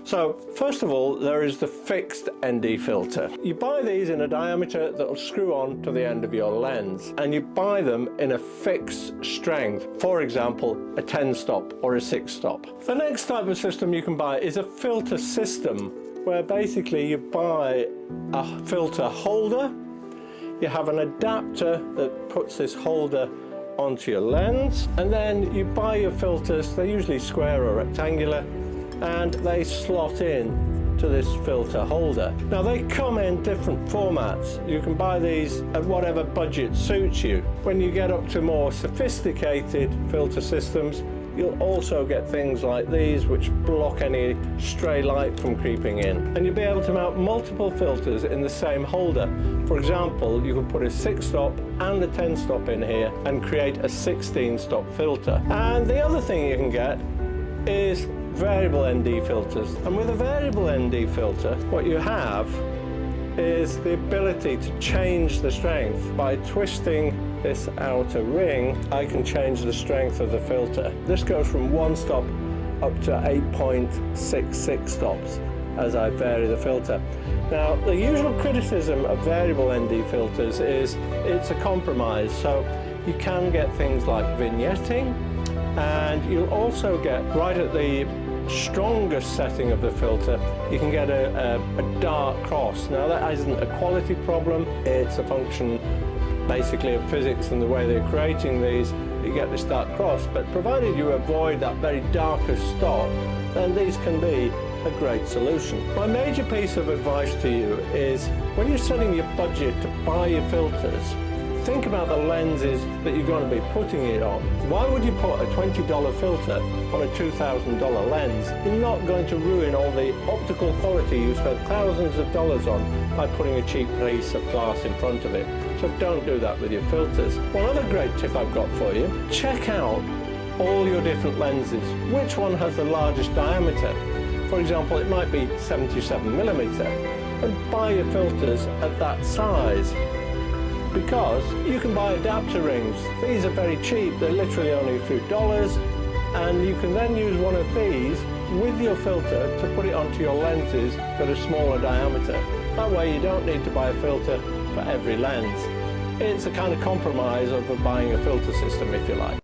So first of all, there is the fixed ND filter. You buy these in a diameter that will screw on to the end of your lens, and you buy them in a fixed strength, for example a 10 stop or a 6 stop. The next type of system you can buy is a filter system, where basically you buy a filter holder, you have an adapter that puts this holder onto your lens, and then you buy your filters. They're usually square or rectangular, and they slot in to this filter holder. Now they come in different formats. You can buy these at whatever budget suits you. When you get up to more sophisticated filter systems, you'll also get things like these which block any stray light from creeping in. And you'll be able to mount multiple filters in the same holder. For example, you can put a 6 stop and a 10 stop in here and create a 16 stop filter. And the other thing you can get is variable ND filters. And with a variable ND filter, what you have is the ability to change the strength. By twisting this outer ring, I can change the strength of the filter. This goes from 1 stop up to 8.66 stops as I vary the filter. Now, the usual criticism of variable ND filters is it's a compromise. So you can get things like vignetting, and you'll also get, right at the strongest setting of the filter, you can get a dark cross. Now that isn't a quality problem, it's a function basically of physics and the way they're creating these. You get this dark cross, but provided you avoid that very darkest stop, then these can be a great solution. My major piece of advice to you is, when you're setting your budget to buy your filters, think about the lenses that you're going to be putting it on. Why would you put a $20 filter on a $2,000 lens? You're not going to ruin all the optical quality you spent thousands of dollars on by putting a cheap piece of glass in front of it. So don't do that with your filters. One other great tip I've got for you: check out all your different lenses. Which one has the largest diameter? For example, it might be 77mm, and buy your filters at that size. Because you can buy adapter rings. These are very cheap, they're literally only a few dollars, and you can then use one of these with your filter to put it onto your lenses that are smaller diameter. That way you don't need to buy a filter for every lens. It's a kind of compromise over buying a filter system, if you like.